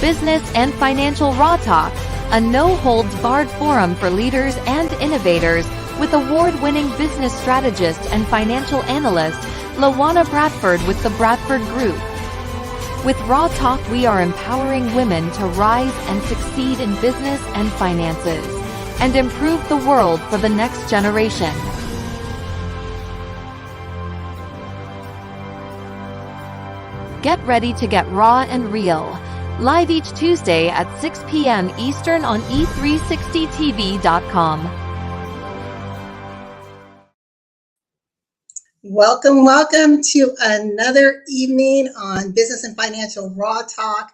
Business and Financial Raw Talk, a no-holds-barred forum for leaders and innovators with award-winning business strategist and financial analyst, LaWanna Bradford with the Bradford Group. With Raw Talk, we are empowering women to rise and succeed in business and finances, and improve the world for the next generation. Get ready to get raw and real. Live each Tuesday at 6 p.m. Eastern on e360tv.com. Welcome to another evening on Business and Financial Raw Talk.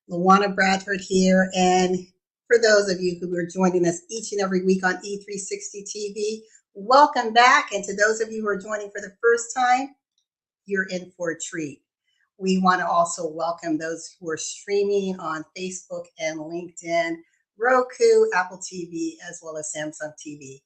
LaWanna Bradford here. And for those of you who are joining us each and every week on E360 TV, welcome back. And to those of you who are joining for the first time, you're in for a treat. We want to also welcome those who are streaming on Facebook and LinkedIn, ROKU, Apple TV, as well as Samsung TV.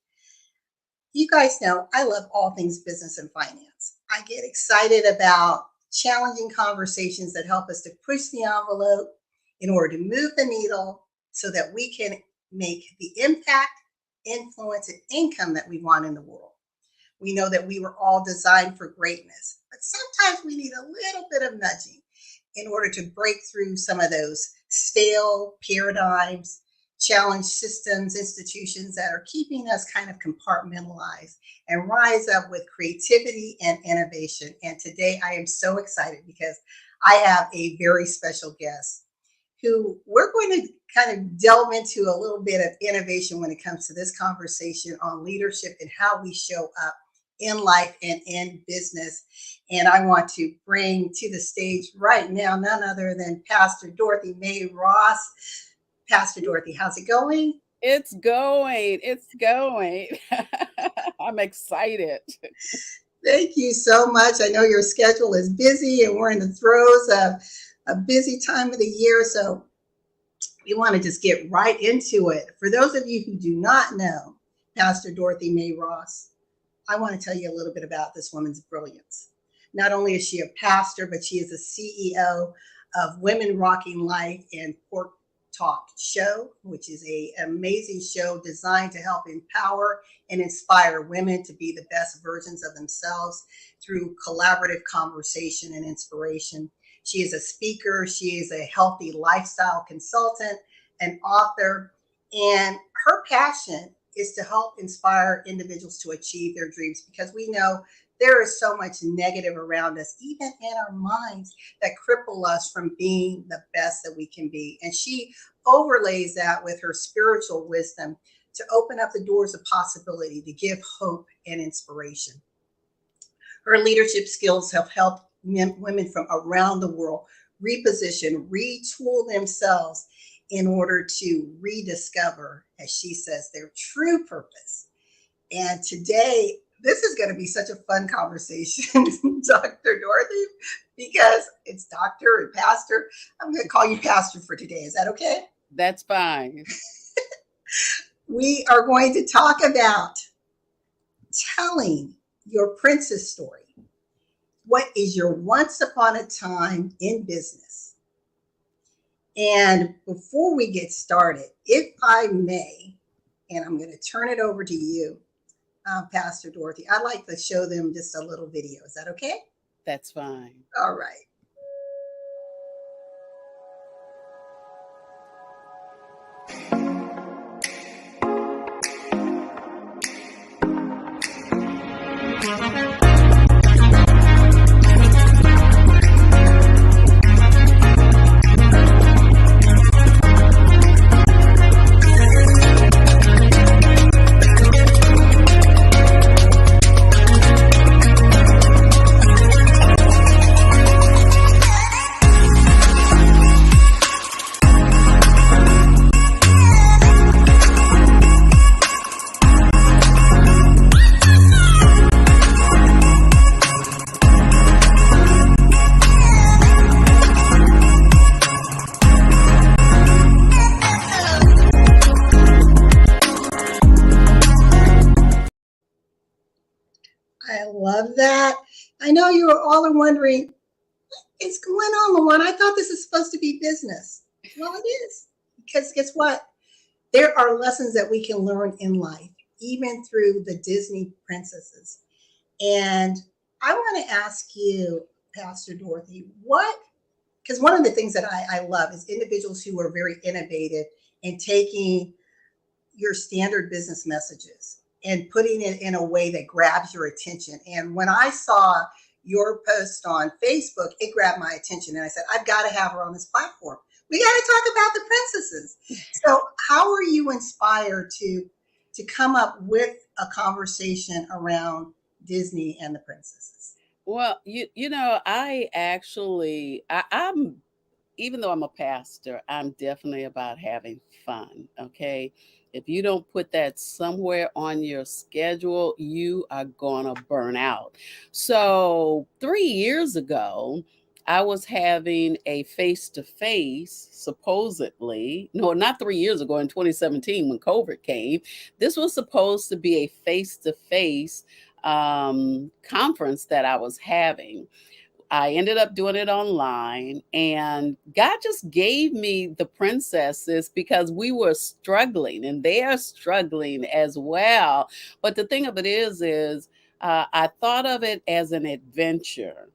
You guys know I love all things business and finance. I get excited about challenging conversations that help us to push the envelope in order to move the needle so that we can make the impact, influence, and income that we want in the world. We know that we were all designed for greatness, but sometimes we need a little bit of nudging in order to break through some of those stale paradigms, challenge systems, institutions that are keeping us kind of compartmentalized and rise up with creativity and innovation. And today I am so excited because I have a very special guest who we're going to kind of delve into a little bit of innovation when it comes to this conversation on leadership and how we show up in life and in business. And I want to bring to the stage right now none other than Pastor Dorothy May Ross. Pastor Dorothy, how's it going? It's going. I'm excited. Thank you so much. I know your schedule is busy and we're in the throes of a busy time of the year. So we want to just get right into it. For those of you who do not know Pastor Dorothy May Ross, I want to tell you a little bit about this woman's brilliance. Not only is she a pastor, but she is the CEO of Women Rocking Life and Pork Talk Show, which is an amazing show designed to help empower and inspire women to be the best versions of themselves through collaborative conversation and inspiration. She is a speaker. She is a healthy lifestyle consultant, an author, and her passion is to help inspire individuals to achieve their dreams, because we know there is so much negative around us, even in our minds, that cripple us from being the best that we can be. And she overlays that with her spiritual wisdom to open up the doors of possibility, to give hope and inspiration. Her leadership skills have helped women from around the world reposition, retool themselves in order to rediscover, as she says, their true purpose. And today, this is going to be such a fun conversation, Dr. Dorothy, because it's doctor and pastor. I'm going to call you pastor for today. Is that okay? That's fine. We are going to talk about telling your princess story. What is your once upon a time in business? And before we get started, if I may, and I'm going to turn it over to you, Pastor Dorothy, I'd like to show them just a little video. Is that okay? That's fine. All right. I love that. I know you all are wondering, what is going on, LaWanna? I thought this is supposed to be business. Well, it is. Because guess what? There are lessons that we can learn in life, even through the Disney princesses. And I want to ask you, Pastor Dorothy, what, because one of the things that I love is individuals who are very innovative in taking your standard business messages and putting it in a way that grabs your attention. And when I saw your post on Facebook, it grabbed my attention. And I said, I've got to have her on this platform. We got to talk about the princesses. So how are you inspired to come up with a conversation around Disney and the princesses? Well, I actually, I'm even though I'm a pastor, I'm definitely about having fun. Okay. If you don't put that somewhere on your schedule, you are going to burn out. So, 3 years ago, I was having a face to face, supposedly. No, not 3 years ago, in 2017, when COVID came. This was supposed to be a face to face conference that I was having. I ended up doing it online, and God just gave me the princesses because we were struggling and they are struggling as well. But the thing of it is I thought of it as an adventure.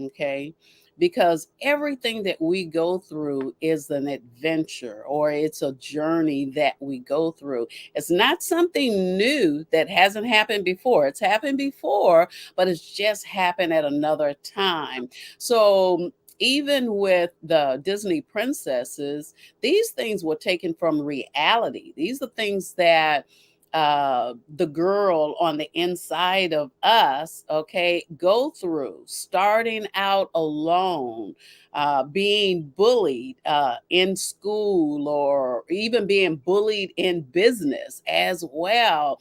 Okay. Because everything that we go through is an adventure, or it's a journey that we go through. It's not something new that hasn't happened before. It's happened before, but it's just happened at another time. So even with the Disney princesses, these things were taken from reality. These are things that the girl on the inside of us, okay, go through, starting out alone, being bullied in school, or even being bullied in business as well.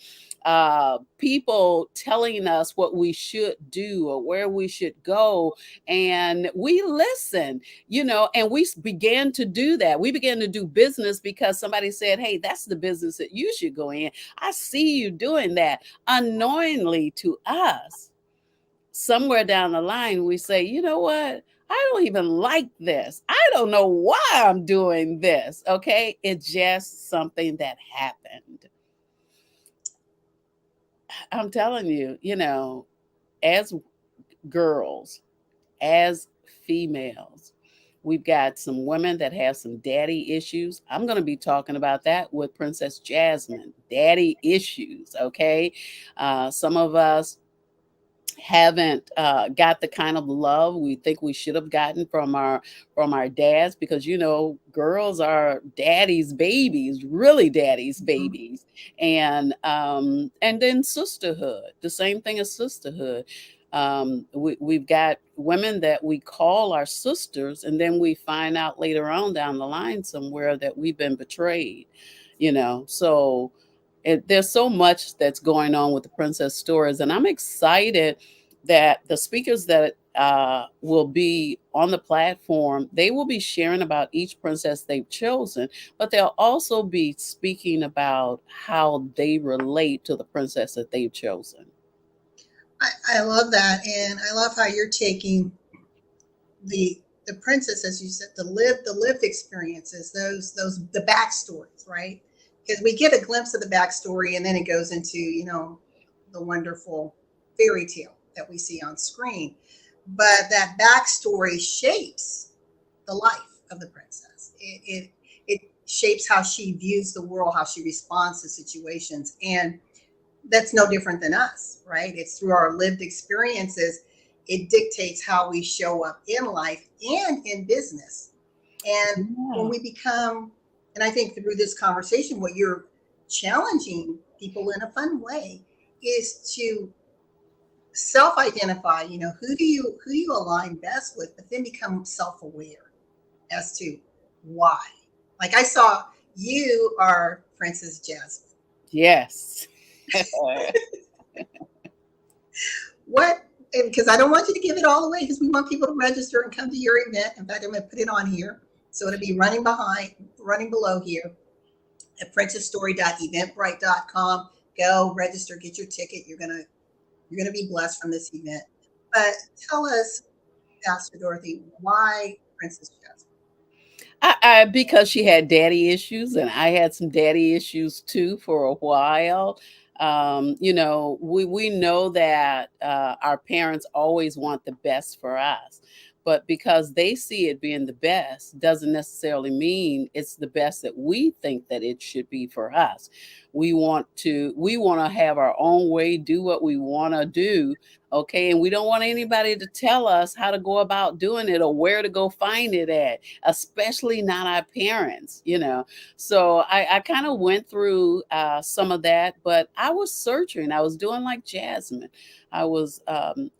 People telling us what we should do or where we should go, and we listen, and we began to do that. We began to do business because somebody said, hey, that's the business that you should go in. I see you doing that. Unknowingly to us, somewhere down the line, we say, you know what? I don't even like this. I don't know why I'm doing this. Okay. It's just something that happened. I'm telling you, as girls, as females, we've got some women that have some daddy issues. I'm going to be talking about that with Princess Jasmine. Daddy issues. Okay. Some of us haven't got the kind of love we think we should have gotten from our dads, because girls are daddy's babies, really daddy's Mhm. babies. And then sisterhood, the same thing as sisterhood. We've got women that we call our sisters, and then we find out later on down the line somewhere that we've been betrayed. So there's so much that's going on with the princess stories, and I'm excited that the speakers that will be on the platform, they will be sharing about each princess they've chosen, but they'll also be speaking about how they relate to the princess that they've chosen. I love that, and I love how you're taking the princess, as you said, the lived experiences, those the backstories, right? Because we get a glimpse of the backstory, and then it goes into the wonderful fairy tale that we see on screen. But that backstory shapes the life of the princess. It shapes how she views the world, how she responds to situations, and that's no different than us, right? It's through our lived experiences. It dictates how we show up in life and in business. And when Yeah. we become, and I think through this conversation, what you're challenging people in a fun way is to self-identify, who do you align best with, but then become self-aware as to why. Like I saw you are Princess Jasmine. Yes. What, because I don't want you to give it all away, because we want people to register and come to your event. In fact, I'm going to put it on here. So it'll be running below here at princessstory.eventbrite.com. Go register, get your ticket. You're gonna be blessed from this event. But tell us, Pastor Dorothy, why Princess Jasmine? Because she had daddy issues and I had some daddy issues too for a while. We know that our parents always want the best for us, but because they see it being the best doesn't necessarily mean it's the best that we think that it should be for us. We want to have our own way, do what we want to do. Okay, and we don't want anybody to tell us how to go about doing it or where to go find it at, especially not our parents. So I kind of went through some of that, but I was searching. I was doing like Jasmine. I was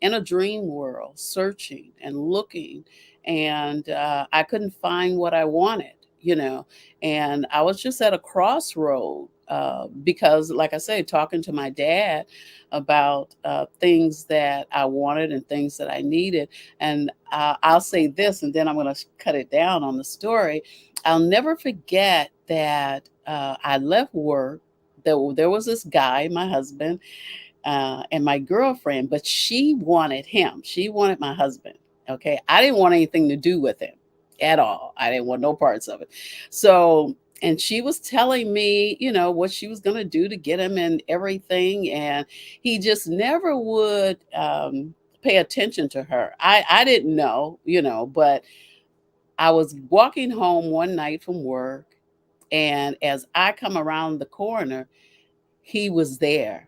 in a dream world, searching and looking, and I couldn't find what I wanted. And I was just at a crossroad because, like I say, talking to my dad about things that I wanted and things that I needed. And I'll say this, and then I'm going to cut it down on the story. I'll never forget that I left work. There was this guy, my husband, and my girlfriend, but she wanted him. She wanted my husband. Okay. I didn't want anything to do with him at all. I didn't want no parts of it. So, and she was telling me, what she was going to do to get him and everything. And he just never would pay attention to her. I didn't know, but I was walking home one night from work. And as I come around the corner, he was there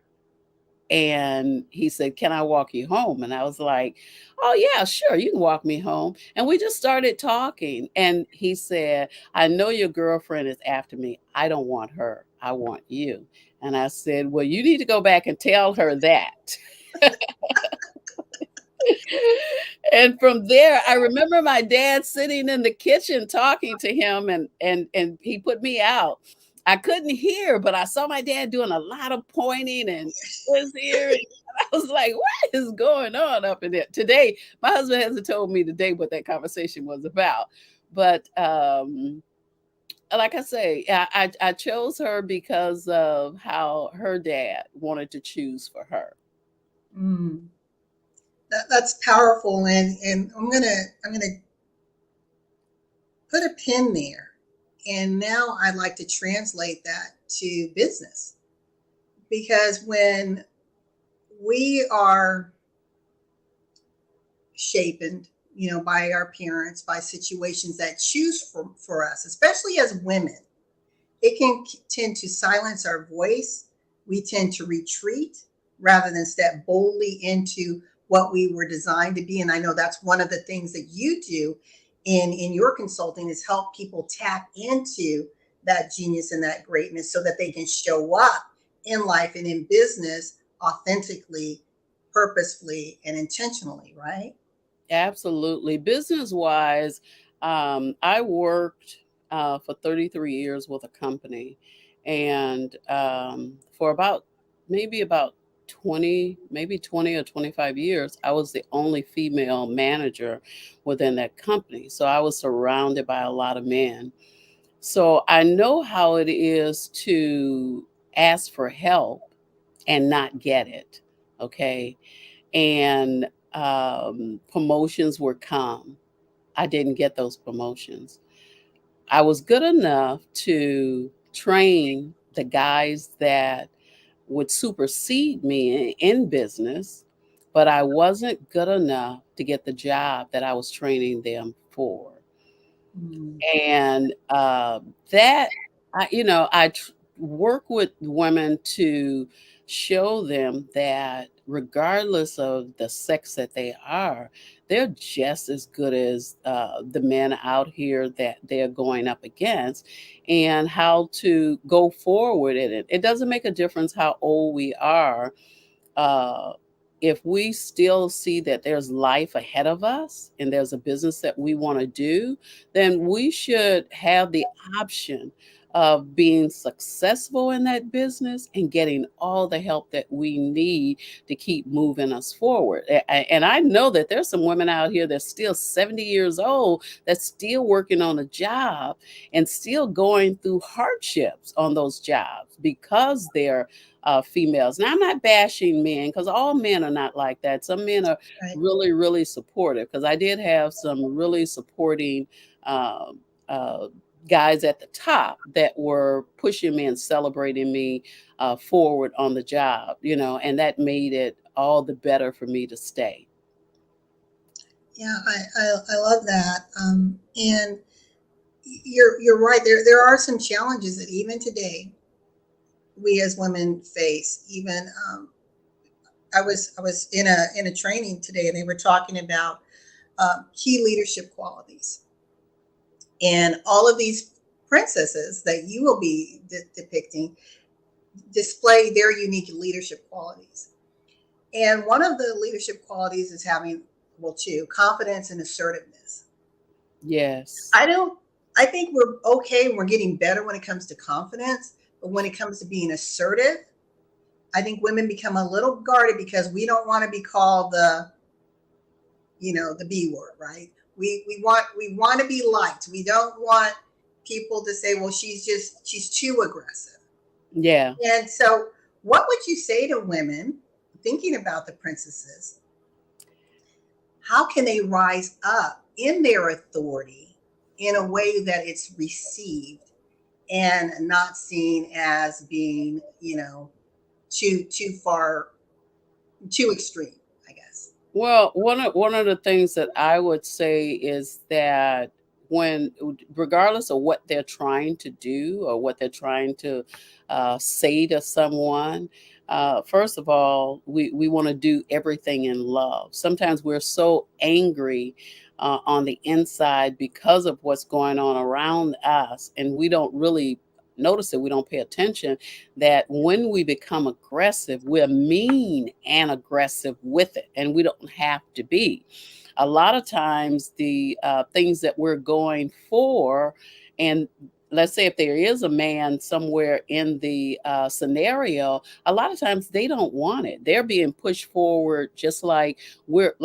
and he said, "Can I walk you home?" And I was like, "Oh, yeah, sure. You can walk me home." And we just started talking. And he said, "I know your girlfriend is after me. I don't want her. I want you." And I said, "Well, you need to go back and tell her that." And from there, I remember my dad sitting in the kitchen talking to him, and he put me out. I couldn't hear, but I saw my dad doing a lot of pointing and was here. And I was like, "What is going on up in there?" Today, my husband hasn't told me today what that conversation was about. But like I say, I chose her because of how her dad wanted to choose for her. Mm, that's powerful, and I'm gonna put a pin there. And now I'd like to translate that to business, because when we are shaped, by our parents, by situations that choose for us, especially as women, it can tend to silence our voice. We tend to retreat rather than step boldly into what we were designed to be. And I know that's one of the things that you do in your consulting, is help people tap into that genius and that greatness so that they can show up in life and in business authentically, purposefully, and intentionally, right? Absolutely. Business wise, I worked for 33 years with a company. And for about 20, maybe 20 or 25 years, I was the only female manager within that company. So I was surrounded by a lot of men. So I know how it is to ask for help and not get it. Okay. And promotions were come. I didn't get those promotions. I was good enough to train the guys that would supersede me in business, but I wasn't good enough to get the job that I was training them for. Mm, And that I work with women to show them that regardless of the sex that they are, they're just as good as the men out here that they're going up against, and how to go forward in it. It doesn't make a difference how old we are. uh, if we still see that there's life ahead of us and there's a business that we want to do, then we should have the option of being successful in that business and getting all the help that we need to keep moving us forward. And I know that there's some women out here that's still 70 years old that's still working on a job and still going through hardships on those jobs because they're females. Now, I'm not bashing men because all men are not like that. Some men are right. really, really supportive because I did have some really supporting guys at the top that were pushing me and celebrating me forward on the job, and that made it all the better for me to stay. Yeah, I love that. And you're right. There are some challenges that even today we as women face. Even I was in a training today, and they were talking about key leadership qualities, and all of these princesses that you will be depicting display their unique leadership qualities. And one of the leadership qualities is having, well, two, confidence and assertiveness. Yes. I don't, I think we're okay. We're getting better when it comes to confidence, but when it comes to being assertive, I think women become a little guarded because we don't want to be called the B word, right? We want to be liked. We don't want people to say, well, she's too aggressive. Yeah. And so, what would you say to women thinking about the princesses? How can they rise up in their authority in a way that it's received and not seen as being, too far, too extreme, I guess. Well, one of the things that I would say is that when, regardless of what they're trying to do or what they're trying to say to someone, first of all, we want to do everything in love. Sometimes we're so angry on the inside because of what's going on around us, and we don't really notice it. We don't pay attention that when we become aggressive, we're mean and aggressive with it, and we don't have to be. A lot of times, the things that we're going for, and let's say if there is a man somewhere in the scenario, a lot of times they don't want it. They're being pushed forward, just like we're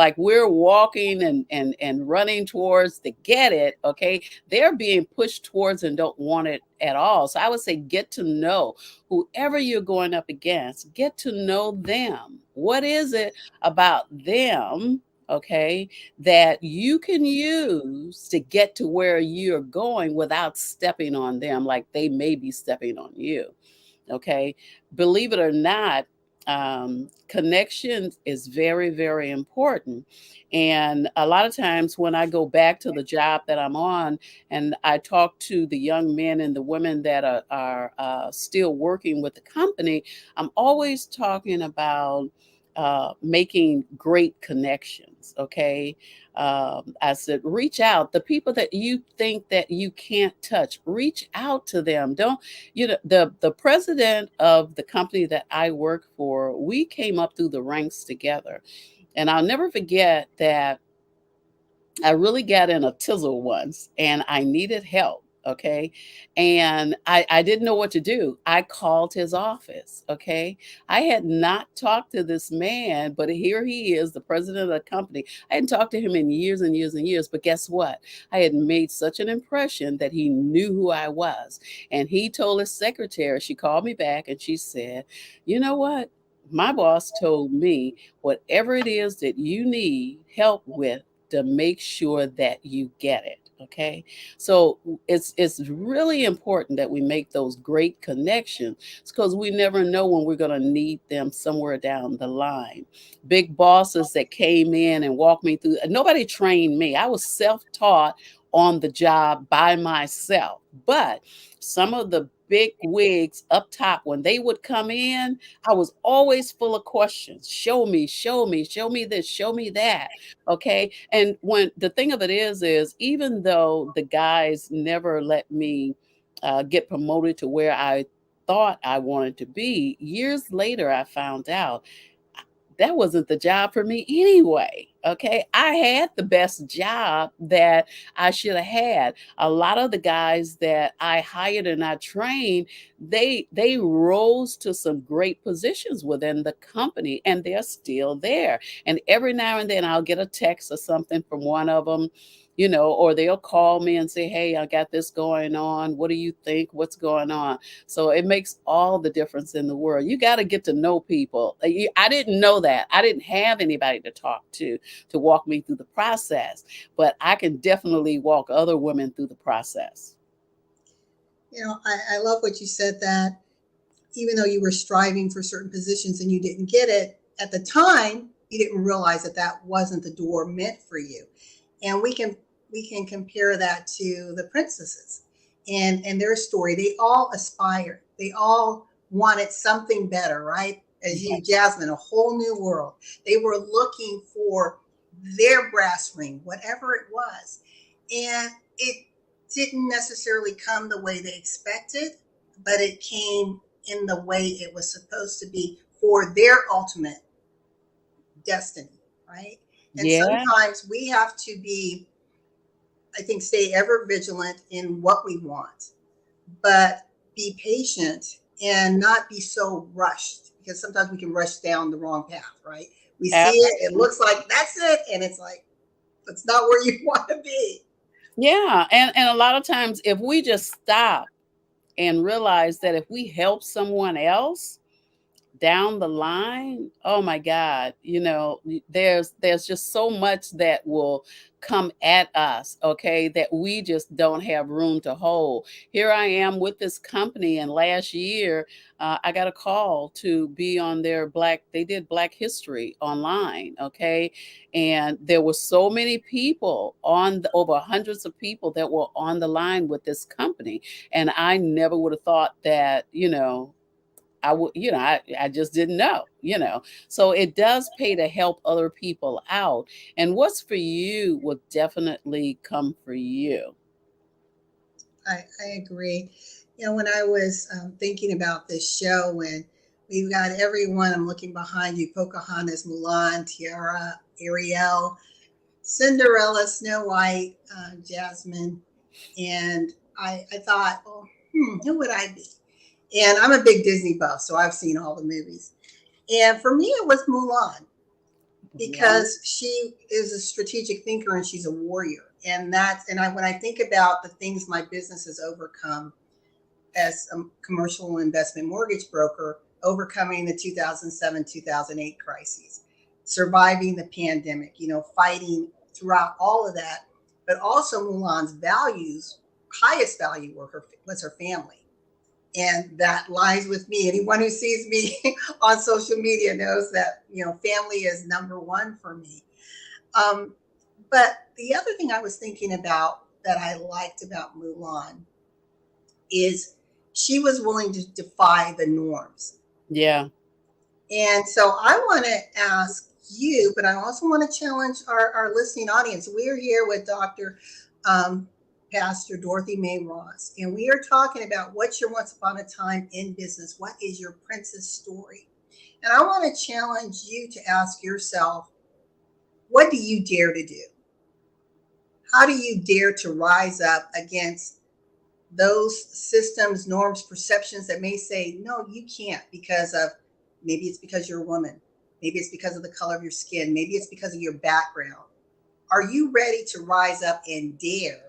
walking and running towards to get it. Okay, they're being pushed towards and don't want it at all. So I would say get to know whoever you're going up against, get to know them. What is it about them, okay, that you can use to get to where you're going without stepping on them like they may be stepping on you? Okay, believe it or not, connection is very, very important. And a lot of times when I go back to the job that I'm on and I talk to the young men and the women that are still working with the company, I'm always talking about making great connections. Okay, I said, reach out. The people that you think that you can't touch, reach out to them. Don't, the president of the company that I work for, we came up through the ranks together. And I'll never forget that I really got in a tizzle once and I needed help. Okay. And I didn't know what to do. I called his office. Okay. I had not talked to this man, but here he is, the president of the company. I hadn't talked to him in years and years and years. But guess what? I had made such an impression that he knew who I was. And he told his secretary, she called me back and she said, you know what? My boss told me whatever it is that you need help with, to make sure that you get it. Okay, so it's really important that we make those great connections, because we never know when we're going to need them somewhere down the line. Big bosses that came in and walked me through, nobody trained me. I was self-taught on the job by myself. But some of the big wigs up top, when they would come in, I was always full of questions. Show me, show me, show me this, show me that. Okay. And when the thing of it is even though the guys never let me get promoted to where I thought I wanted to be, years later, I found out that wasn't the job for me anyway. Okay. I had the best job that I should have had. A lot of the guys that I hired and I trained, they rose to some great positions within the company, and they're still there. And every now and then I'll get a text or something from one of them. or they'll call me and say, hey, I got this going on. What do you think? What's going on? So it makes all the difference in the world. You got to get to know people. I didn't know that. I didn't have anybody to talk to walk me through the process, but I can definitely walk other women through the process. I love what you said, that even though you were striving for certain positions and you didn't get it at the time, you didn't realize that that wasn't the door meant for you. And we can compare that to the princesses and their story. They all aspired. They all wanted something better, right? As you, Jasmine, a whole new world. They were looking for their brass ring, whatever it was. And it didn't necessarily come the way they expected, but it came in the way it was supposed to be for their ultimate destiny, right? And Yeah, sometimes we have to be, I think, stay ever vigilant in what we want, but be patient and not be so rushed, because sometimes we can rush down the wrong path, right? We see it, it absolutely. looks like that's it, and it's like, it's not where you want to be. Yeah, and a lot of times if we just stop and realize that if we help someone else down the line, oh my God, there's just so much that will come at us, okay, that we just don't have room to hold. Here I am with this company, and last year I got a call to be on they did Black History online, okay, and there were so many people over hundreds of people that were on the line with this company, and I never would have thought that, I would, I just didn't know. So it does pay to help other people out. And what's for you will definitely come for you. I agree. When I was thinking about this show, and we've got everyone, I'm looking behind you: Pocahontas, Mulan, Tiara, Ariel, Cinderella, Snow White, Jasmine. And I thought, well, who would I be? And I'm a big Disney buff, so I've seen all the movies. And for me, it was Mulan, Yeah. because she is a strategic thinker and she's a warrior. And when I think about the things my business has overcome as a commercial investment mortgage broker, overcoming the 2007 2008 crises, surviving the pandemic, fighting throughout all of that, but also Mulan's values, highest value was her family. And that lies with me. Anyone who sees me on social media knows that, family is number one for me. Um, but the other thing I was thinking about that I liked about Mulan is she was willing to defy the norms. Yeah. And so I want to ask you, but I also want to challenge our listening audience. We're here with Dr. Um, Pastor Dorothy May Ross, and we are talking about what's your once upon a time in business. What is your princess story? And I want to challenge you to ask yourself, what do you dare to do? How do you dare to rise up against those systems, norms, perceptions that may say, no, you can't, because of, maybe it's because you're a woman. Maybe it's because of the color of your skin. Maybe it's because of your background. Are you ready to rise up and dare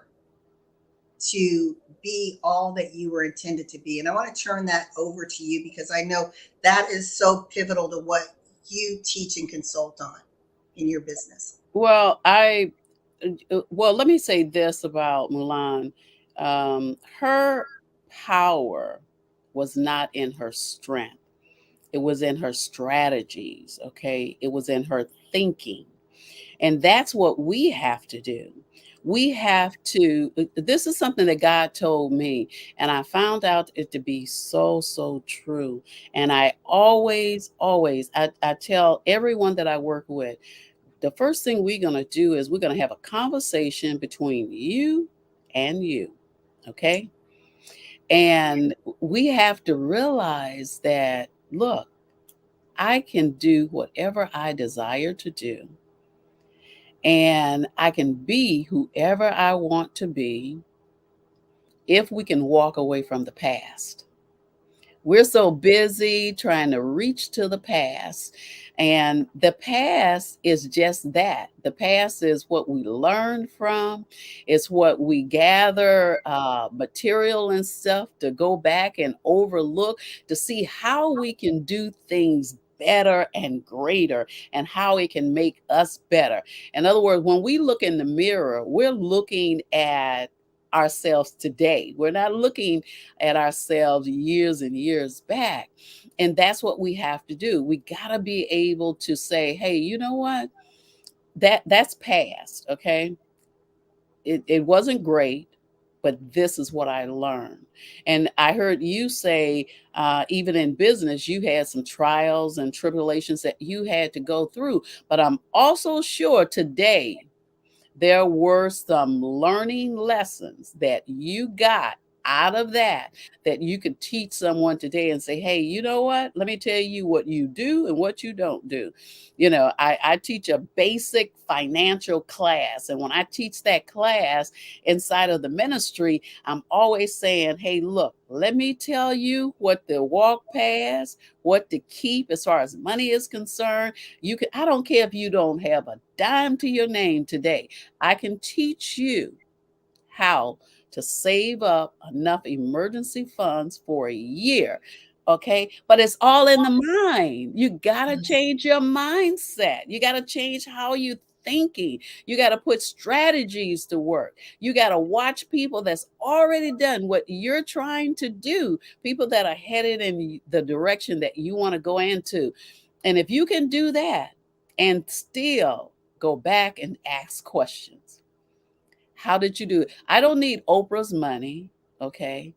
to be all that you were intended to be? And I want to turn that over to you, because I know that is so pivotal to what you teach and consult on in your business. Well, let me say this about Mulan. Her power was not in her strength. It was in her strategies, okay? It was in her thinking. And that's what we have to do. We have to, this is something that God told me, and I found out it to be so, so true. And I always, I tell everyone that I work with, the first thing we're going to do is we're going to have a conversation between you and you, okay? And we have to realize that, look, I can do whatever I desire to do, and I can be whoever I want to be if we can walk away from the past. We're so busy trying to reach to the past. And the past is just that. The past is what we learn from, it's what we gather material and stuff to go back and overlook to see how we can do things better and greater and how it can make us better. In other words, when we look in the mirror, we're looking at ourselves today. We're not looking at ourselves years and years back. And that's what we have to do. We got to be able to say, hey, you know what? That's past, okay? It wasn't great, but this is what I learned. And I heard you say, even in business, you had some trials and tribulations that you had to go through. But I'm also sure today there were some learning lessons that you got out of that that you could teach someone today and say, hey, you know what, let me tell you what you do and what you don't do. I teach a basic financial class, and when I teach that class inside of the ministry, I'm always saying, hey, look, let me tell you what to walk past, what to keep as far as money is concerned. I don't care if you don't have a dime to your name today, I can teach you how to save up enough emergency funds for a year. Okay. But it's all in the mind. You got to Yes. change your mindset. You got to change how you thinking. You got to put strategies to work. You got to watch people that's already done what you're trying to do, people that are headed in the direction that you want to go into. And if you can do that and still go back and ask questions, how did you do it? I don't need Oprah's money, okay?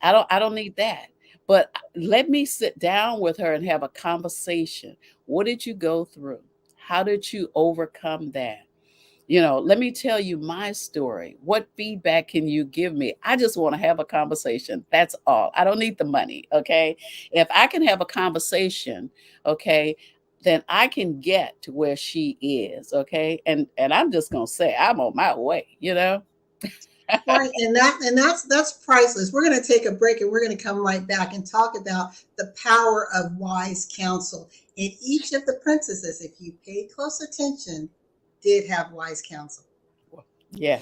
I don't need that. But let me sit down with her and have a conversation. What did you go through? How did you overcome that? Let me tell you my story. What feedback can you give me? I just want to have a conversation. That's all. I don't need the money, okay? If I can have a conversation, okay, then I can get to where she is, okay? And I'm just going to say I'm on my way. Right, and that's priceless. We're going to take a break and we're going to come right back and talk about the power of wise counsel. And each of the princesses, if you paid close attention, did have wise counsel. Yes.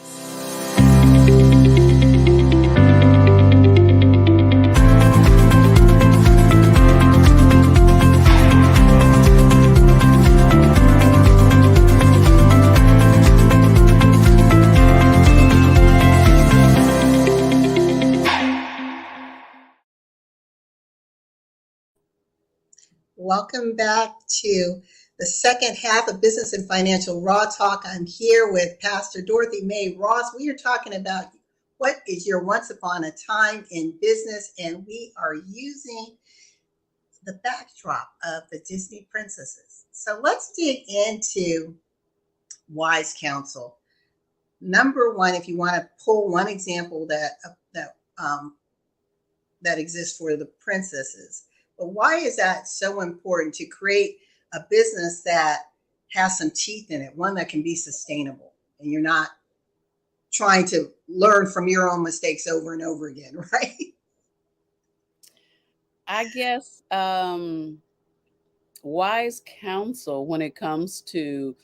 Welcome back to the second half of Business and Financial Raw Talk. I'm here with Pastor Dorothy May Ross. We are talking about what is your once upon a time in business, and we are using the backdrop of the Disney princesses. So let's dig into wise counsel. Number one, if you want to pull one example that exists for the princesses, but why is that so important to create a business that has some teeth in it, one that can be sustainable, and you're not trying to learn from your own mistakes over and over again, right? I guess wise counsel when it comes to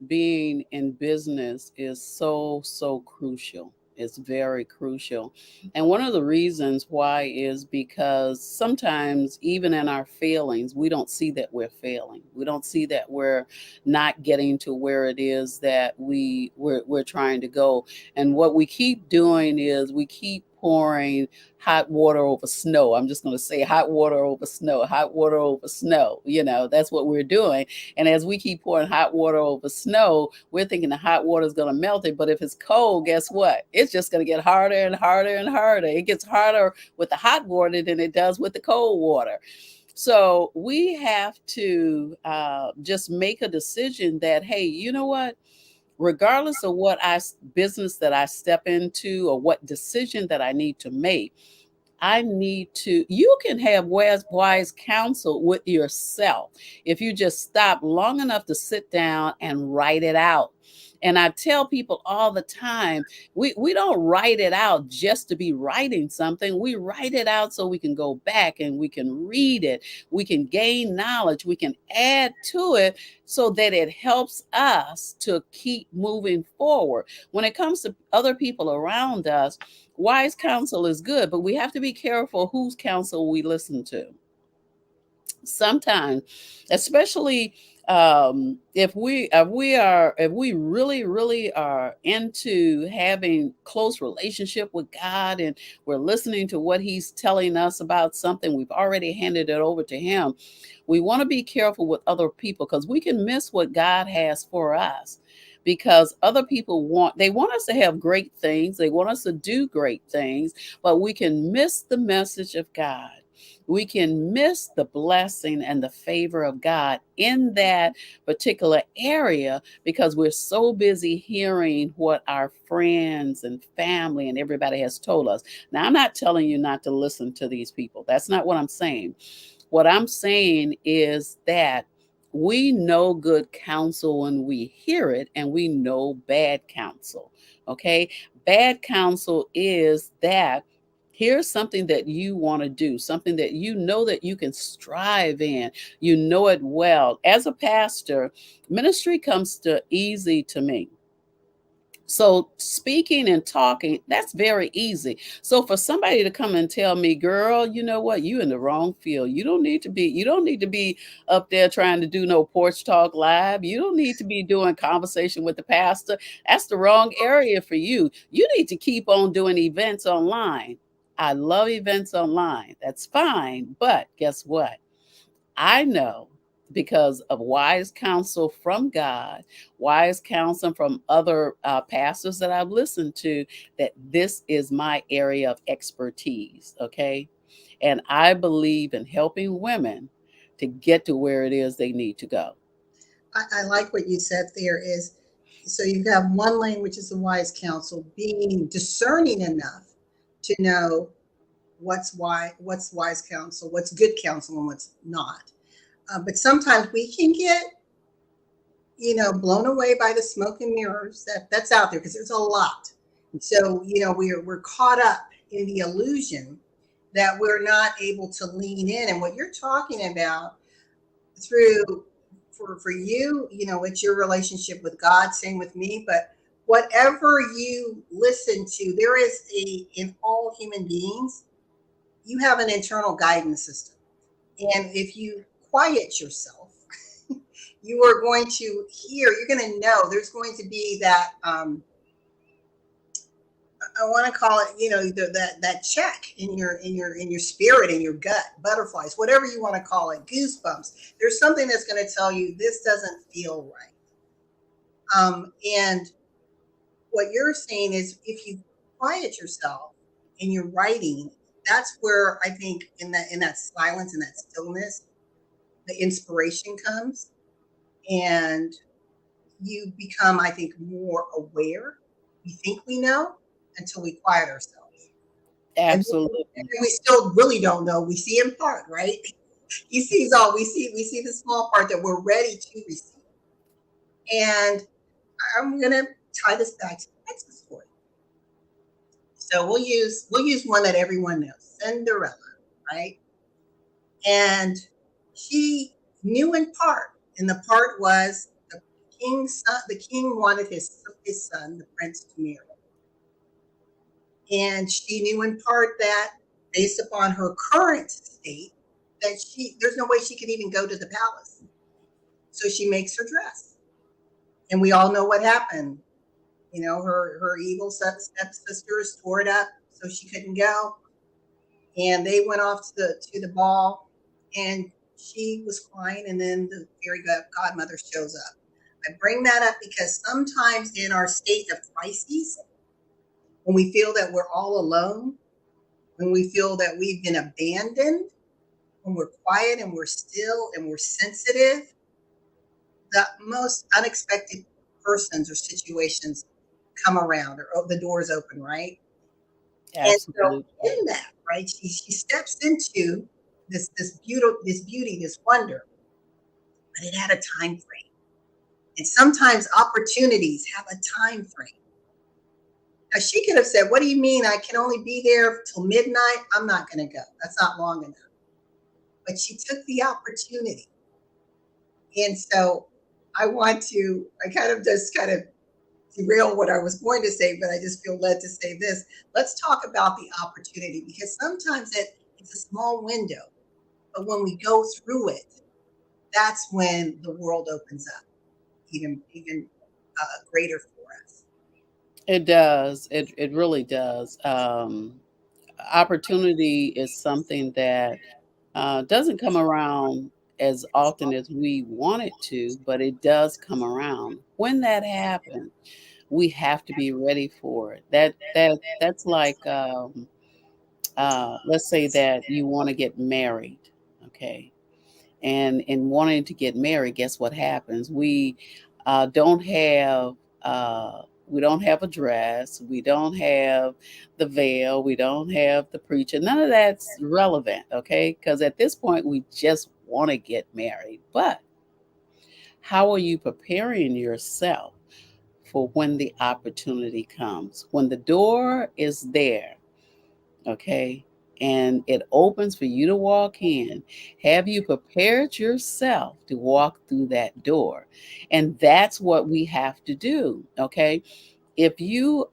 being in business is so crucial. It's very crucial. And one of the reasons why is because sometimes even in our failings, we don't see that we're failing. We don't see that we're not getting to where it is that we're trying to go. And what we keep doing is we keep pouring hot water over snow. I'm just going to say hot water over snow, hot water over snow. That's what we're doing. And as we keep pouring hot water over snow, we're thinking the hot water is going to melt it. But if it's cold, guess what? It's just going to get harder and harder and harder. It gets harder with the hot water than it does with the cold water. So we have to just make a decision that, hey, you know what? Regardless of what business that I step into or what decision that I need to make, you can have wise counsel with yourself if you just stop long enough to sit down and write it out. And I tell people all the time, we don't write it out just to be writing something. We write it out so we can go back and we can read it. We can gain knowledge. We can add to it so that it helps us to keep moving forward. When it comes to other people around us, wise counsel is good, but we have to be careful whose counsel we listen to. Sometimes, especially if we really are into having close relationship with God, and we're listening to what he's telling us about something, we've already handed it over to him. We want to be careful with other people, because we can miss what God has for us, because other people want us to have great things, they want us to do great things, but we can miss the message of God. We can miss the blessing and the favor of God in that particular area, because we're so busy hearing what our friends and family and everybody has told us. Now, I'm not telling you not to listen to these people. That's not what I'm saying. What I'm saying is that we know good counsel when we hear it, and we know bad counsel. Okay. Bad counsel is that here's something that you want to do, something that you know that you can strive in, you know it well. As a pastor, ministry comes to easy to me. So speaking and talking, that's very easy. So for somebody to come and tell me, girl, you know what, you in the wrong field. You don't need to be up there trying to do no porch talk live. You don't need to be doing conversation with the pastor. That's the wrong area for you. You need to keep on doing events online. I love events online. That's fine. But guess what? I know, because of wise counsel from God, wise counsel from other pastors that I've listened to, that this is my area of expertise. Okay. And I believe in helping women to get to where it is they need to go. I like what you said there is, so you have one lane, which is the wise counsel, being discerning enough to know what's wise counsel, what's good counsel, and what's not. But sometimes we can get, blown away by the smoke and mirrors that's out there, because there's a lot. So, we're caught up in the illusion that we're not able to lean in. And what you're talking about through for you, it's your relationship with God, same with me. But whatever you listen to, there is in all human beings, you have an internal guidance system. And if you quiet yourself, you are going to hear, you're going to know there's going to be that, I want to call it, that check in your spirit, in your gut, butterflies, whatever you want to call it, goosebumps. There's something that's going to tell you this doesn't feel right. And what you're saying is, if you quiet yourself and you're writing, that's where I think in that silence, in that stillness, the inspiration comes, and you become, I think, more aware. We think we know until we quiet ourselves. And Absolutely. we still really don't know. We see in part, right? He sees all. We see the small part that we're ready to receive. And I'm gonna tie this back to the Texas story. So we'll use one that everyone knows, Cinderella, right? And she knew in part, and the part was the king's son. The king wanted his son, the prince, to marry, and she knew in part that, based upon her current state, that there's no way she could even go to the palace. So she makes her dress, and we all know what happened. Her evil stepsisters tore it up, so she couldn't go, and they went off to the ball, and she was crying, and then the fairy godmother shows up. I bring that up because sometimes in our state of crises, when we feel that we're all alone, when we feel that we've been abandoned, when we're quiet and we're still and we're sensitive, the most unexpected persons or situations come around, or the doors open, right? And so Absolutely. in that, right, she steps into this beauty, this wonder, but it had a time frame. And sometimes opportunities have a time frame. Now, she could have said, what do you mean I can only be there till midnight? I'm not going to go. That's not long enough. But she took the opportunity. And so I kind of just kind of derail what I was going to say, but I just feel led to say this. Let's talk about the opportunity, because sometimes it's a small window, but when we go through it, that's when the world opens up even greater for us. It does. It really does. Opportunity is something that doesn't come around as often as we want it to, but it does come around. When that happens, we have to be ready for it. That's like let's say that you want to get married, okay? And in wanting to get married, guess what happens? Uh, don't have we don't have a dress, we don't have the veil, we don't have the preacher. None of that's relevant, okay? Because at this point, we just want to get married. But how are you preparing yourself for when the opportunity comes? When the door is there, okay, and it opens for you to walk in, have you prepared yourself to walk through that door? And that's what we have to do, okay? If you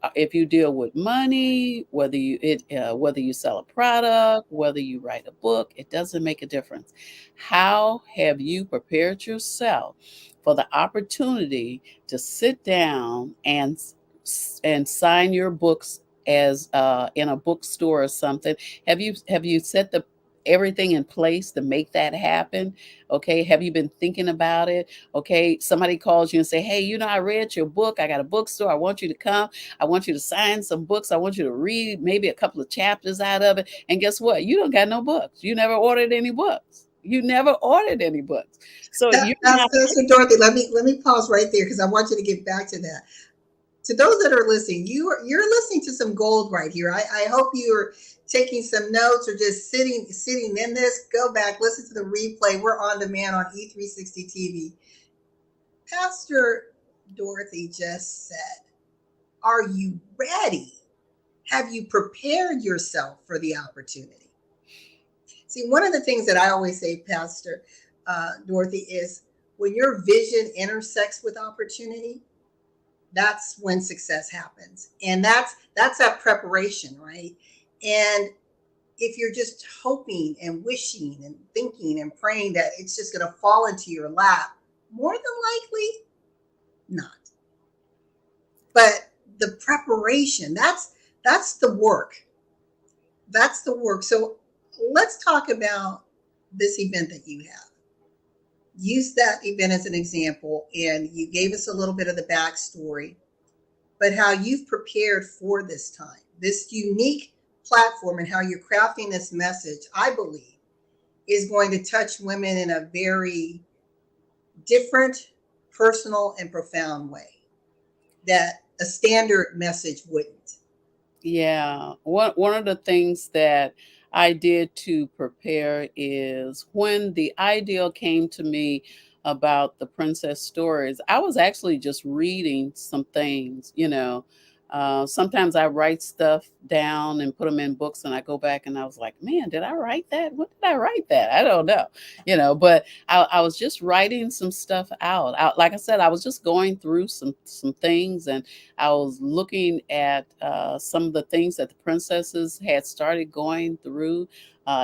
deal with money, whether you sell a product, whether you write a book, it doesn't make a difference. How have you prepared yourself for the opportunity to sit down and sign your books as in a bookstore or something? Have you set the everything in place to make that happen? Okay, have you been thinking about it? Okay, somebody calls you and say, hey, I read your book, I got a bookstore, I want you to come, I want you to sign some books, I want you to read maybe a couple of chapters out of it. And guess what? You don't got no books. You never ordered any books. So you're not. Pastor Dorothy, let me pause right there, because I want you to get back to that. To those that are listening, you're listening to some gold right here. I hope you're taking some notes or just sitting in this. Go back, listen to the replay. We're on demand on E360 TV. Pastor Dorothy just said, are you ready? Have you prepared yourself for the opportunity? See, one of the things that I always say, Pastor Dorothy, is when your vision intersects with opportunity, that's when success happens. And that's that preparation, right? And if you're just hoping and wishing and thinking and praying that it's just going to fall into your lap, more than likely not. But the preparation, that's the work. That's the work. So let's talk about this event that you have. Use that event as an example, and you gave us a little bit of the backstory, but how you've prepared for this time, this unique platform, and how you're crafting this message, I believe, is going to touch women in a very different, personal, and profound way that a standard message wouldn't. Yeah. One of the things that I did to prepare is when the idea came to me about the princess stories, I was actually just reading some things. Sometimes I write stuff down and put them in books, and I go back and I was like, man, did I write that? What did I write that? I don't know, but I was just writing some stuff out. Like I said, I was just going through some things, and I was looking at some of the things that the princesses had started going through.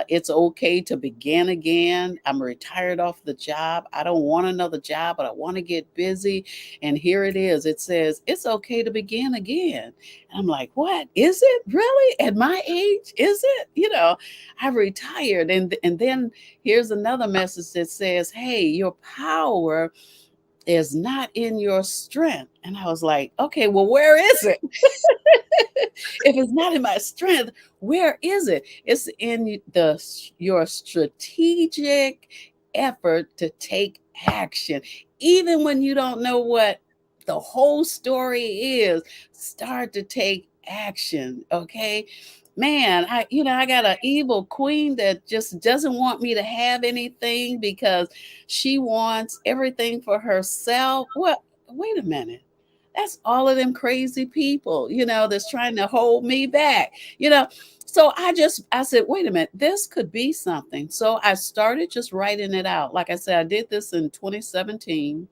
It's okay to begin again. I'm retired off the job. I don't want another job, but I want to get busy. And here it is. It says, it's okay to begin again. And I'm like, what? Is it really? At my age? Is it? I've retired. And then here's another message that says, hey, your power is not in your strength. And I was like, okay, well, where is it? If it's not in my strength, where is it? It's in your strategic effort to take action. Even when you don't know what the whole story is, start to take action, okay? Man, I got an evil queen that just doesn't want me to have anything because she wants everything for herself. wait a minute. That's all of them crazy people, that's trying to hold me back, you know. So I said, wait a minute, this could be something. So I started just writing it out. Like I said, I did this in 2017.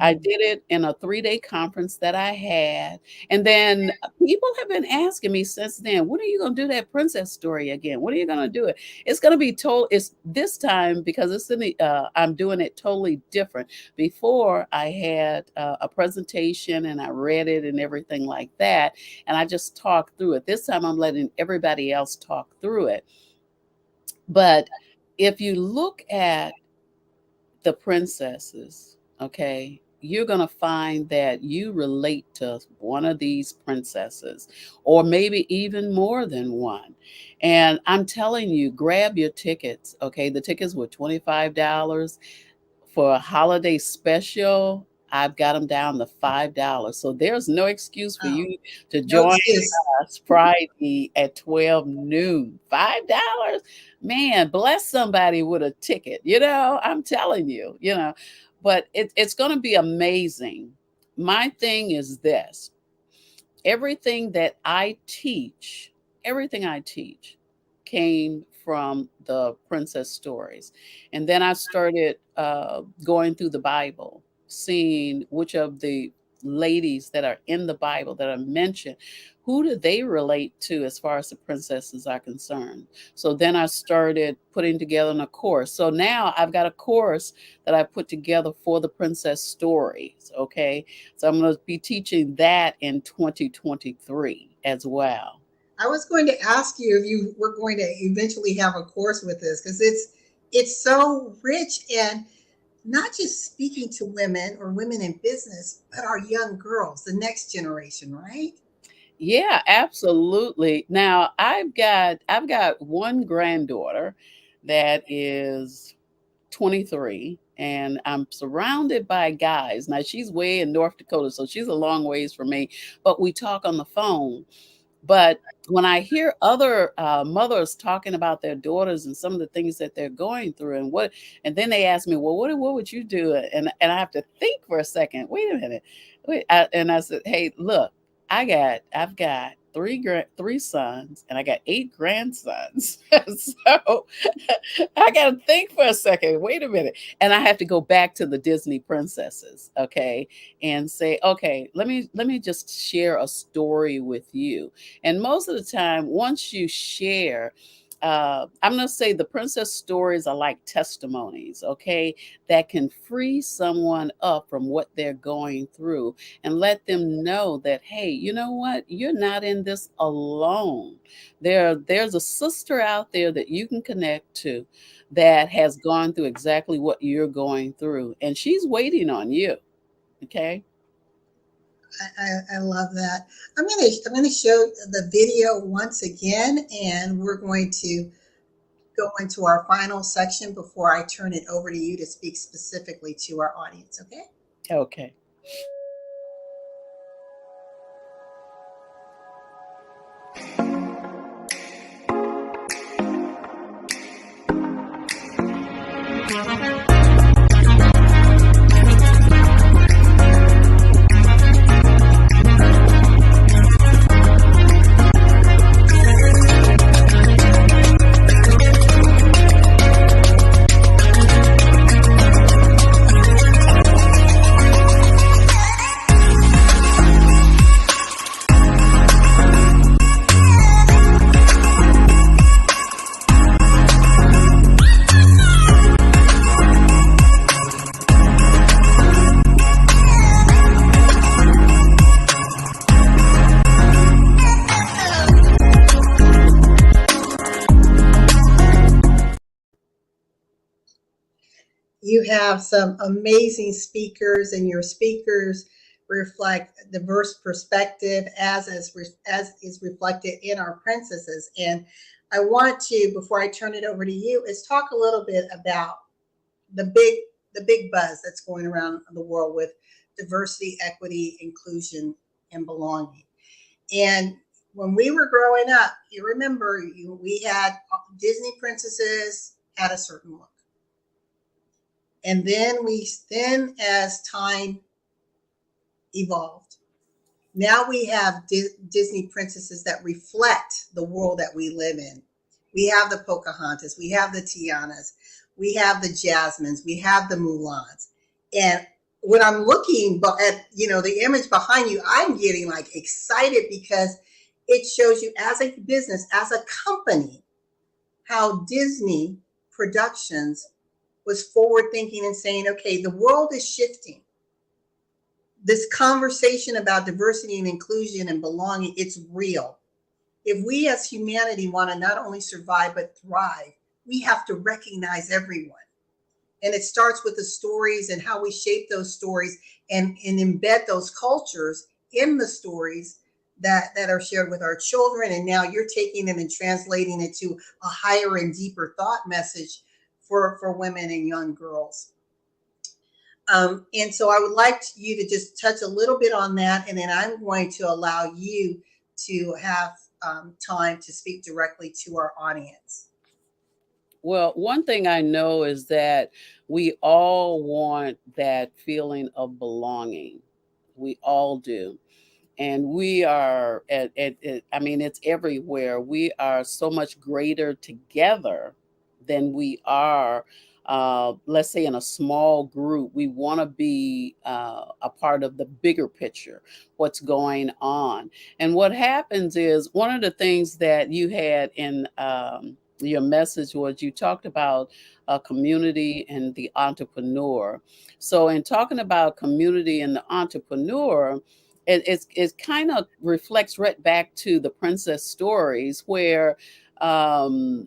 I did it in a 3-day conference that I had. And then people have been asking me since then, when are you going to do that princess story again? When are you going to do it? It's going to be told. It's this time because I'm doing it totally different. Before I had a presentation and I read it and everything like that. And I just talked through it. This time I'm letting everybody else talk through it. But if you look at the princesses, okay, you're going to find that you relate to one of these princesses, or maybe even more than one. And I'm telling you, grab your tickets, okay? The tickets were $25 for a holiday special. I've got them down to $5. So there's no excuse for Oh, you to no join excuse. us Friday at 12 noon. $5? Man, bless somebody with a ticket. I'm telling you, but it's going to be amazing. My thing is this: everything I teach came from the princess stories. And then I started going through the Bible, seeing which of the ladies that are in the Bible that are mentioned, who do they relate to as far as the princesses are concerned. So then I started putting together a course. So now I've got a course that I put together for the princess stories. Okay. So I'm going to be teaching that in 2023 as well. I was going to ask you if you were going to eventually have a course with this, because it's so rich, and not just speaking to women or women in business, but our young girls, the next generation, right? Yeah, absolutely. Now I've got one granddaughter that is 23, and I'm surrounded by guys. Now she's way in North Dakota, so she's a long ways from me, but we talk on the phone. But when I hear other mothers talking about their daughters and some of the things that they're going through, and then they ask me, well, what would you do? And I have to think for a second. Wait a minute. And I said, hey, look, I've got three sons, and I got 8 grandsons. So I got to think for a second. Wait a minute. And I have to go back to the Disney princesses, okay, and say, okay, let me just share a story with you. And most of the time, once you share, I'm going to say the princess stories are like testimonies, okay, that can free someone up from what they're going through and let them know that, hey, you know what? You're not in this alone. There's a sister out there that you can connect to that has gone through exactly what you're going through, and she's waiting on you, okay? I love that. I'm gonna show the video once again, and we're going to go into our final section before I turn it over to you to speak specifically to our audience. Okay. Okay. You have some amazing speakers, and your speakers reflect diverse perspective, as is reflected in our princesses. And I want to, before I turn it over to you, is talk a little bit about the big the big buzz that's going around the world with diversity, equity, inclusion, and belonging. And when we were growing up, you remember, we had Disney princesses had a certain look. And then as time evolved. Now we have Disney princesses that reflect the world that we live in. We have the Pocahontas, we have the Tianas, we have the Jasmines, we have the Mulans. And when I'm looking at the image behind you, I'm getting like excited because it shows you as a business, as a company, how Disney Productions was forward thinking and saying, okay, the world is shifting. This conversation about diversity and inclusion and belonging, it's real. If we as humanity want to not only survive but thrive, we have to recognize everyone. And it starts with the stories and how we shape those stories and embed those cultures in the stories that are shared with our children. And now you're taking it and translating it to a higher and deeper thought message for women and young girls. And so I would like you to just touch a little bit on that, and then I'm going to allow you to have time to speak directly to our audience. Well, one thing I know is that we all want that feeling of belonging. We all do. And we are I mean, it's everywhere. We are so much greater together than we are, let's say, in a small group. We want to be a part of the bigger picture, what's going on. And what happens is, one of the things that you had in your message was, you talked about a community and the entrepreneur. So in talking about community and the entrepreneur, it kind of reflects right back to the princess stories, where the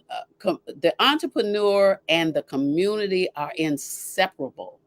entrepreneur and the community are inseparable.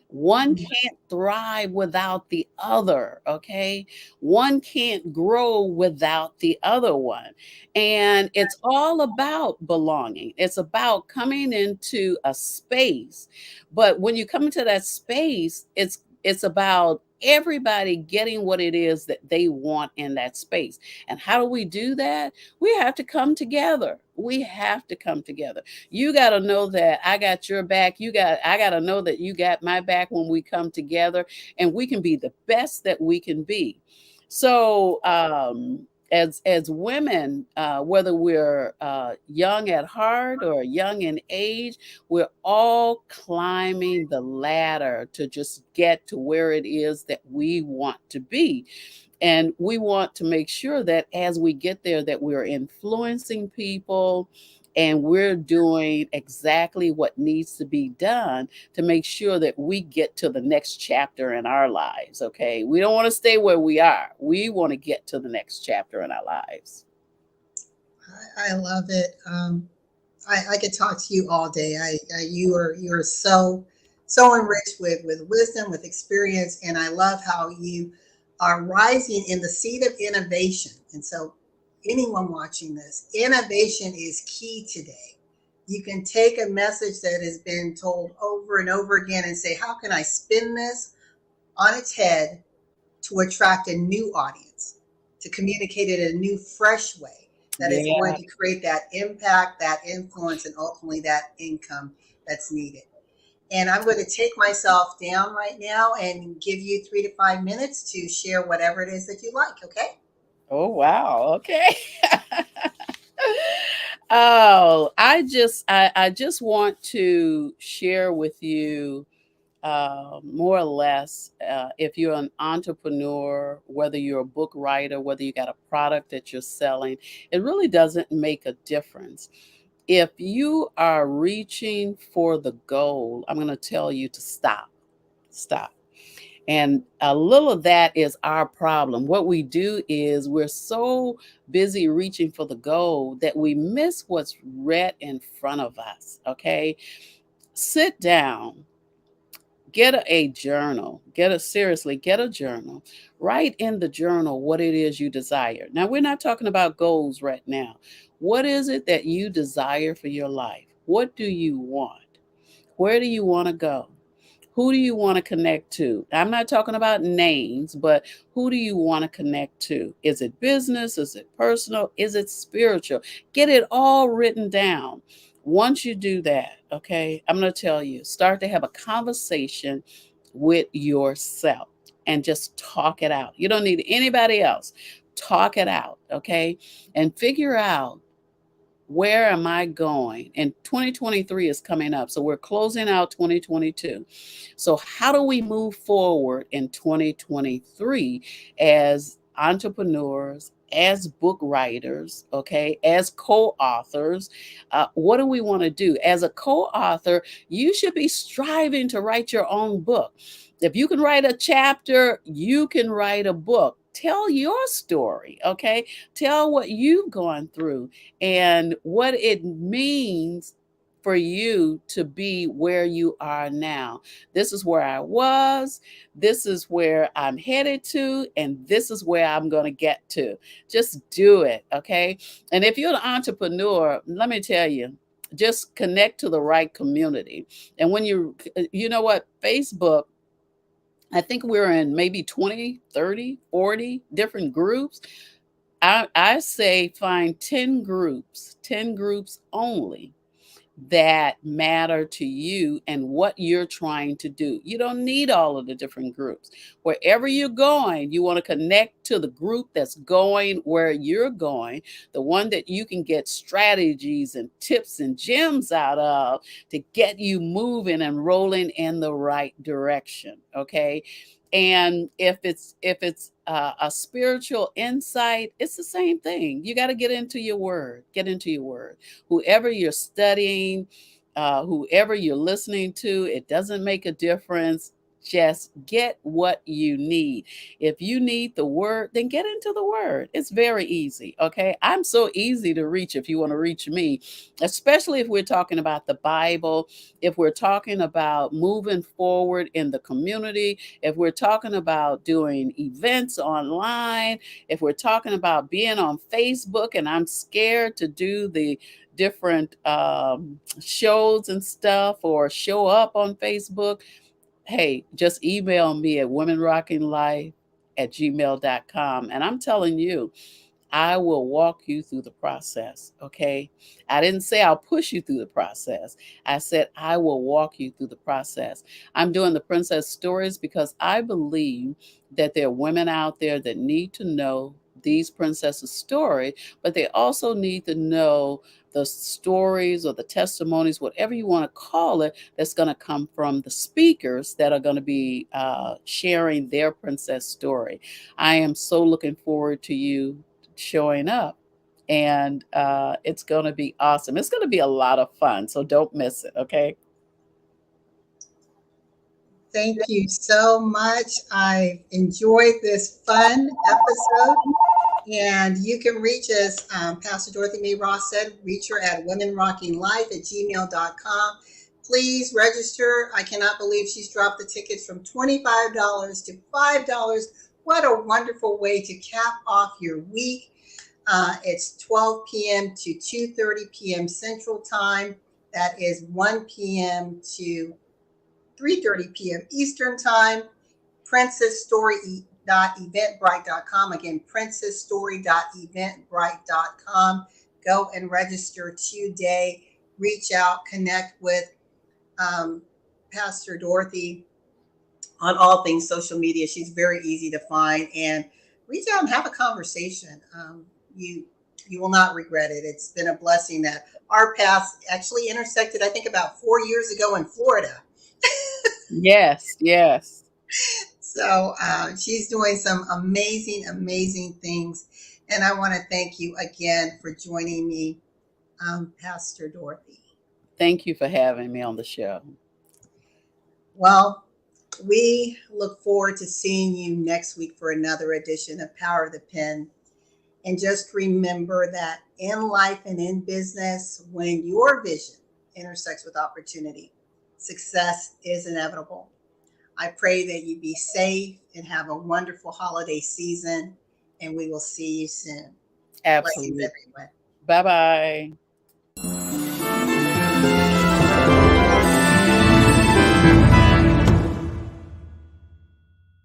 One can't thrive without the other, okay? One can't grow without the other one. And it's all about belonging. It's about coming into a space. But when you come into that space, it's about everybody getting what it is that they want in that space. And how do we do that? We have to come together. We have to come together. You got to know that I got your back. I got to know that you got my back when we come together, and we can be the best that we can be. So, as women, whether we're young at heart or young in age, we're all climbing the ladder to just get to where it is that we want to be. And we want to make sure that as we get there, that we're influencing people and we're doing exactly what needs to be done to make sure that we get to the next chapter in our lives. Okay. We don't want to stay where we are. We want to get to the next chapter in our lives. I love it. I could talk to you all day. You are so enriched with wisdom, with experience, and I love how you are rising in the seed of innovation. And so, anyone watching this, innovation is key today. You can take a message that has been told over and over again and say, how can I spin this on its head to attract a new audience, to communicate it in a new, fresh way that is going to create that impact, that influence, and ultimately that income that's needed. And I'm going to take myself down right now and give you 3 to 5 minutes to share whatever it is that you like. Okay. Oh, wow. Okay. Oh, I just want to share with you, more or less, if you're an entrepreneur, whether you're a book writer, whether you got a product that you're selling, it really doesn't make a difference. If you are reaching for the goal, I'm going to tell you to stop. Stop. And a little of that is our problem. What we do is we're so busy reaching for the goal that we miss what's right in front of us. Okay. Sit down, get a journal, get a journal, write in the journal what it is you desire. Now, we're not talking about goals right now. What is it that you desire for your life? What do you want? Where do you want to go? Who do you want to connect to? I'm not talking about names, but who do you want to connect to? Is it business? Is it personal? Is it spiritual? Get it all written down. Once you do that, okay, I'm going to tell you, start to have a conversation with yourself. and just talk it out. You don't need anybody else. Talk it out, okay? And figure out, where am I going? And 2023 is coming up. So we're closing out 2022. So how do we move forward in 2023 as entrepreneurs, as book writers, okay, as co-authors? What do we want to do? As a co-author, you should be striving to write your own book. If you can write a chapter, you can write a book. Tell your story, okay? Tell what you've gone through and what it means for you to be where you are now. This is where I was, this is where I'm headed to, and this is where I'm going to get to. Just do it, okay? And if you're an entrepreneur, let me tell you, just connect to the right community. And when you know what, Facebook, I think we're in maybe 20, 30, 40 different groups. I say find 10 groups only that matter to you and what you're trying to do. You don't need all of the different groups. Wherever you're going, you want to connect to the group that's going where you're going, the one that you can get strategies and tips and gems out of to get you moving and rolling in the right direction, okay? And if it's a spiritual insight, it's the same thing. You got to get into your word. Get into your word. Whoever you're studying, whoever you're listening to, it doesn't make a difference. Just get what you need. If you need the word, then get into the word. It's very easy. Okay. I'm so easy to reach if you want to reach me, especially if we're talking about the Bible, if we're talking about moving forward in the community, if we're talking about doing events online, if we're talking about being on Facebook and I'm scared to do the different shows and stuff or show up on Facebook, hey, just email me at womenrockinglife@gmail.com. And I'm telling you, I will walk you through the process, okay? I didn't say I'll push you through the process. I said I will walk you through the process. I'm doing the princess stories because I believe that there are women out there that need to know these princesses' story, but they also need to know the stories or the testimonies, whatever you want to call it, that's going to come from the speakers that are going to be sharing their princess story. I am so looking forward to you showing up, and it's going to be awesome. It's going to be a lot of fun, so don't miss it, okay? Thank you so much. I enjoyed this fun episode. And you can reach us, Pastor Dorothy May Ross said, reach her at womenrockinglife@gmail.com. Please register. I cannot believe she's dropped the tickets from $25 to $5. What a wonderful way to cap off your week. It's 12 p.m. to 2:30 p.m. Central Time. That is 1 p.m. to 3:30 p.m. Eastern Time. princessstory.eventbrite.com. Again, princessstory.eventbrite.com. Go and register today. Reach out, connect with Pastor Dorothy on all things social media. She's very easy to find, and reach out and have a conversation. You will not regret it. It's been a blessing that our paths actually intersected, I think, about 4 years ago in Florida. Yes, yes. So she's doing some amazing, amazing things. And I want to thank you again for joining me, Pastor Dorothy. Thank you for having me on the show. Well, we look forward to seeing you next week for another edition of Power of the Pen. And just remember that in life and in business, when your vision intersects with opportunity, success is inevitable. I pray that you be safe and have a wonderful holiday season, and we will see you soon. Absolutely. Blessings, everyone. Bye-bye.